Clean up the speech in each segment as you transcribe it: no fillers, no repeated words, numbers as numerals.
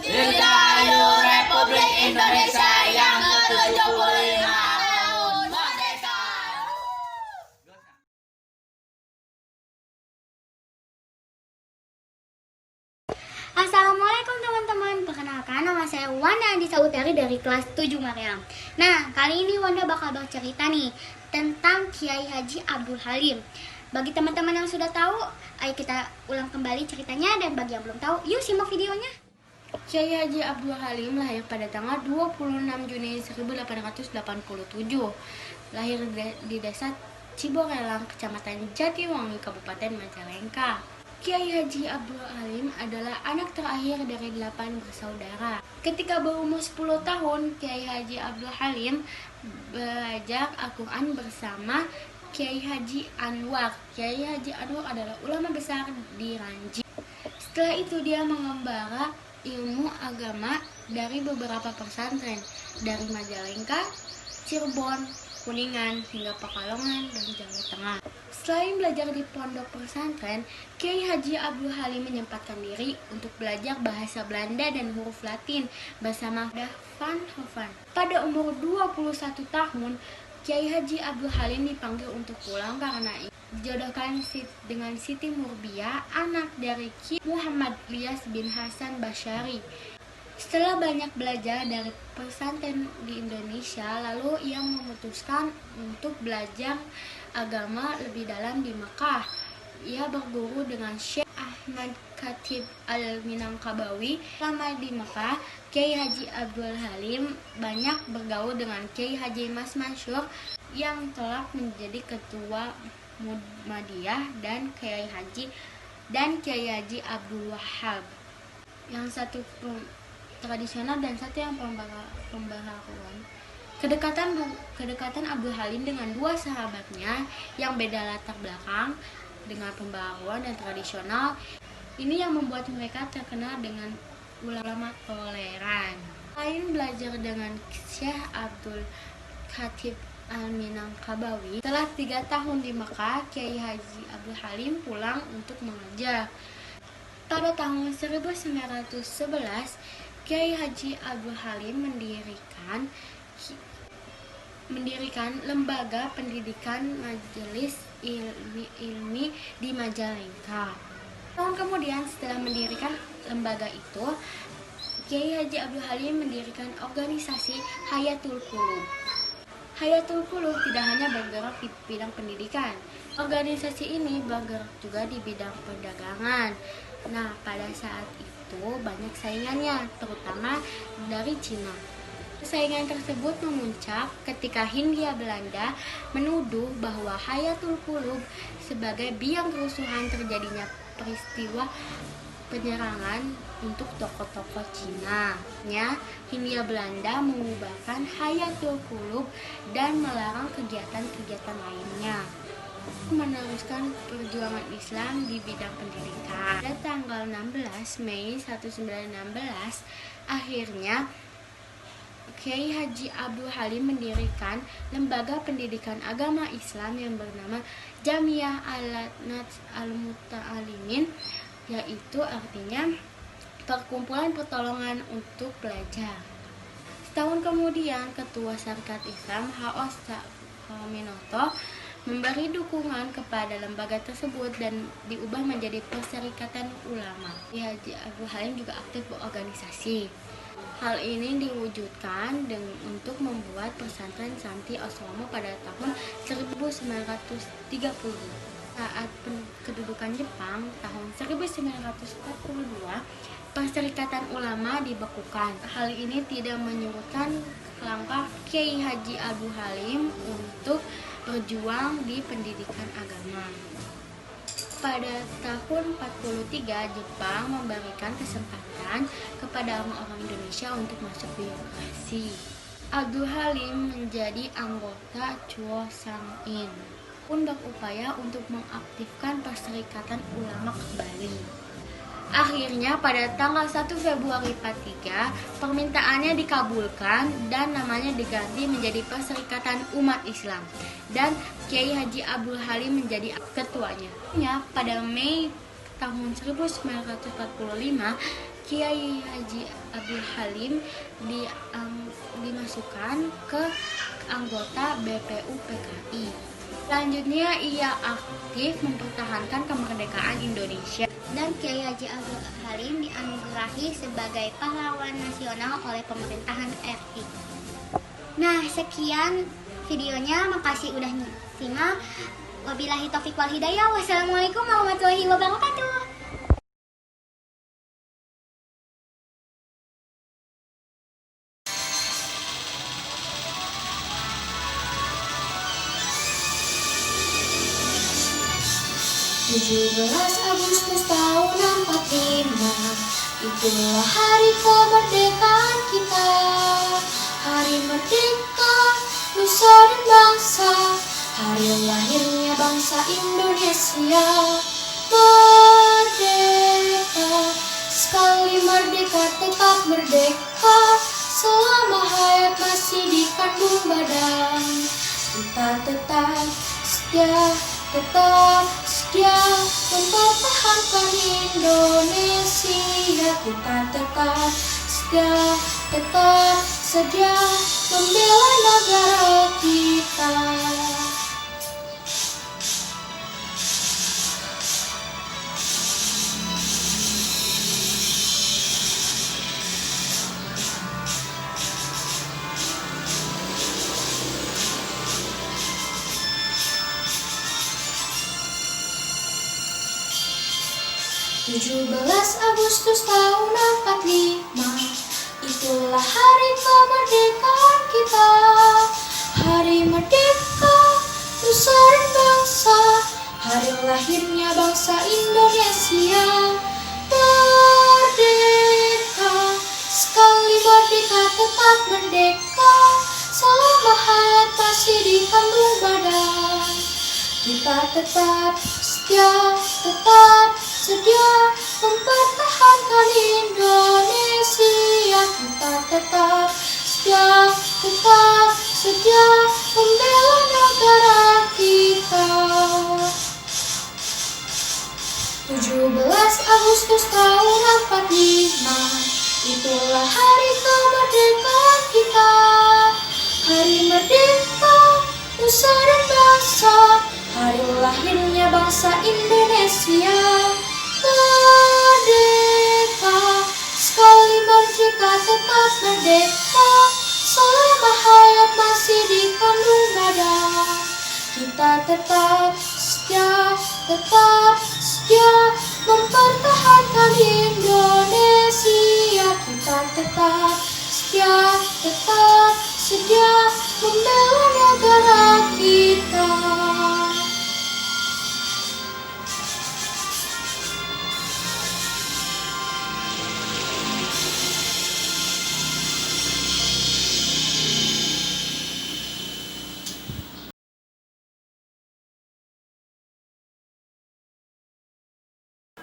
Dirgahayu Republik Indonesia yang ke-75 tahun merdeka. Assalamualaikum teman-teman, perkenalkan nama saya Wanda Andisa Utari dari kelas 7 Maryam. Nah, kali ini Wanda bakal bercerita nih tentang Kiai Haji Abdul Halim. Bagi teman-teman yang sudah tahu, ayo kita ulang kembali ceritanya, dan bagi yang belum tahu, yuk simak videonya. Kiai Haji Abdul Halim lahir pada tanggal 26 Juni 1887. Lahir di desa Ciborelang, Kecamatan Jatiwangi, Kabupaten Majalengka. Kiai Haji Abdul Halim adalah anak terakhir dari 8 bersaudara. Ketika berumur 10 tahun, Kiai Haji Abdul Halim belajar Al-Quran bersama Kiai Haji Anwar. Kiai Haji Anwar adalah ulama besar di Ranji. Setelah itu dia mengembara ilmu agama dari beberapa pesantren dari Majalengka, Cirebon, Kuningan, hingga Pekalongan dan Jawa Tengah. Selain belajar di pondok pesantren, Kiai Haji Abdul Halim menyempatkan diri untuk belajar bahasa Belanda dan huruf Latin bersama Van Hoven. Pada umur 21 tahun, Kiai Haji Abdul Halim dipanggil untuk pulang karena dijodohkan dengan Siti Nurbiah, anak dari Ki Muhammad Ilyas bin Hasan Basyari. Setelah banyak belajar dari pesantren di Indonesia, lalu ia memutuskan untuk belajar agama lebih dalam di Mekah. Ia berguru dengan Syekh Ahmad Khatib Al-Minangkabawi. Selama di Mekah, Kiai Haji Abdul Halim banyak bergaul dengan Kiai Haji Mas Mansur yang telah menjadi ketua Muhammadiyah dan Kiai Haji Abdul Wahab. Yang satu tradisional dan satu yang pembaharuan. Kedekatan Abdul Halim dengan dua sahabatnya yang beda latar belakang dengan pembaharuan dan tradisional ini yang membuat mereka terkenal dengan ulama toleran. Selain belajar dengan Syekh Abdul Khatib Al-Minangkabawi, setelah 3 tahun di Mekah, Kiai Haji Abdul Halim pulang untuk mengajar. Pada tahun 1911, Kiai Haji Abdul Halim mendirikan lembaga pendidikan Majelis Ilmi di Majalengka. Tahun kemudian setelah mendirikan lembaga itu, Kiai Haji Abdul Halim mendirikan organisasi Hayatul Qulub. Hayatul Qulub tidak hanya bergerak di bidang pendidikan. Organisasi ini bergerak juga di bidang perdagangan. Nah, pada saat itu banyak saingannya, terutama dari Cina. Saingan tersebut memuncak ketika Hindia Belanda menuduh bahwa Hayatul Qulub sebagai biang kerusuhan terjadinya peristiwa penyerangan untuk tokoh-tokoh Cina. Hindia Belanda mengubarkan Hayatul Qulub dan melarang kegiatan-kegiatan lainnya. Meneruskan perjuangan Islam di bidang pendidikan. Pada tanggal 16 Mei 1916, akhirnya Kiai Haji Abdul Halim mendirikan lembaga pendidikan agama Islam yang bernama Jamiah Al-Nats Al-Muta'alimin, yaitu artinya perkumpulan pertolongan untuk belajar. Setahun kemudian, Ketua Sarekat Islam H.O. Minoto memberi dukungan kepada lembaga tersebut dan diubah menjadi Perserikatan Ulama. Kiai Haji Abdul Halim juga aktif berorganisasi. Hal ini diwujudkan untuk membuat pesantren Santi Oslomo pada tahun 1930. Saat kedudukan Jepang tahun 1942, Perserikatan Ulama dibekukan. Hal ini tidak menyurutkan langkah Kiai Haji Abdul Halim untuk berjuang di pendidikan agama. Pada tahun 43, Jepang memberikan kesempatan kepada orang-orang Indonesia untuk masuk birokrasi. Abdul Halim menjadi anggota Chuo Sang-in pun berupaya untuk mengaktifkan Perserikatan Ulama kembali. Akhirnya pada tanggal 1 Februari 43, permintaannya dikabulkan dan namanya diganti menjadi Perserikatan Umat Islam dan Kiai Haji Abdul Halim menjadi ketuanya. Pada Mei tahun 1945, Kiai Haji Abdul Halim dimasukkan ke anggota BPU-PKI. Selanjutnya ia aktif mempertahankan kemerdekaan Indonesia. Dan Kiai Haji Abdul Halim dianugerahi sebagai pahlawan nasional oleh pemerintahan RI. Nah, sekian videonya, makasih udah simak. Wabillahi taufiq wal hidayah. Wassalamualaikum warahmatullahi wabarakatuh. 17 Agustus tahun 45, itulah hari kemerdekaan kita. Hari merdeka, nusa dan bangsa, hari lahirnya bangsa Indonesia. Merdeka, sekali merdeka tetap merdeka, selama hayat masih dikandung badan. Kita tetap setia mempertahankan Indonesia. Kita tetap setia membela negara kita. 17 Agustus tahun 45, itulah hari kemerdekaan kita. Hari merdeka, nusa dan bangsa, hari lahirnya bangsa Indonesia. Merdeka, sekali merdeka tetap merdeka, selama hayat masih dikandung badan. Kita tetap setia mempertahankan Indonesia. Kita tetap setia membela negara kita. 17 Agustus tahun 45, itulah hari kemerdekaan kita. Hari merdeka, nusa dan bangsa, hari lahirnya bangsa Indonesia. Merdeka, sekali merdeka tetap merdeka, selama hayat masih dikandung badan. Kita tetap setia mempertahankan Indonesia. Kita tetap setia membela negara kita.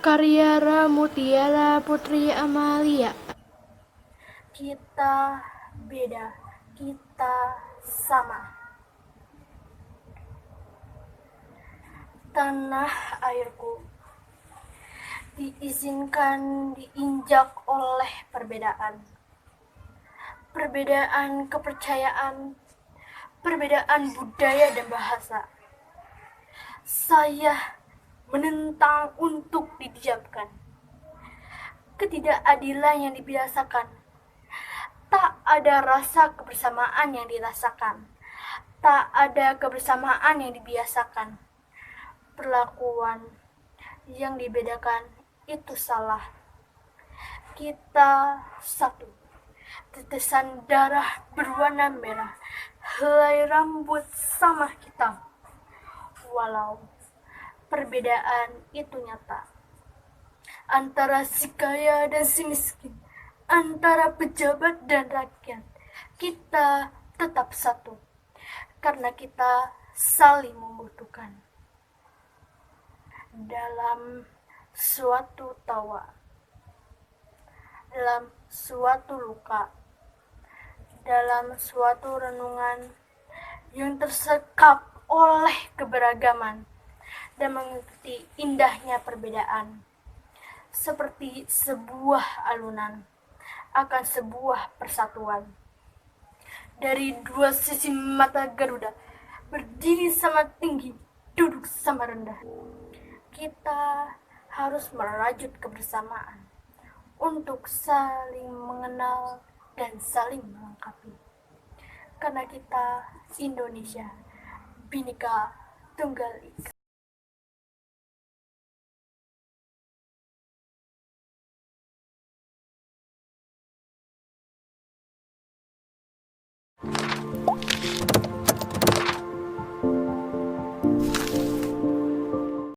Karya Mutiara Putri Amalia. Kita beda, kita sama. Tanah airku diizinkan diinjak oleh perbedaan. Perbedaan kepercayaan, perbedaan budaya dan bahasa. Saya menentang untuk didiamkan. Ketidakadilan yang dibiasakan. Tak ada rasa kebersamaan yang dirasakan. Tak ada kebersamaan yang dibiasakan. Perlakuan yang dibedakan itu salah. Kita satu. Tetesan darah berwarna merah. Helai rambut sama hitam. Walau perbedaan itu nyata. Antara si kaya dan si miskin, antara pejabat dan rakyat, kita tetap satu. Karena kita saling membutuhkan. Dalam suatu tawa, dalam suatu luka, dalam suatu renungan yang tersekap oleh keberagaman dan mengikuti indahnya perbedaan. seperti sebuah alunan akan sebuah persatuan. Dari dua sisi mata Garuda, berdiri sama tinggi, duduk sama rendah. Kita harus merajut kebersamaan untuk saling mengenal dan saling melengkapi. Karena kita Indonesia, Bhinneka Tunggal Ika.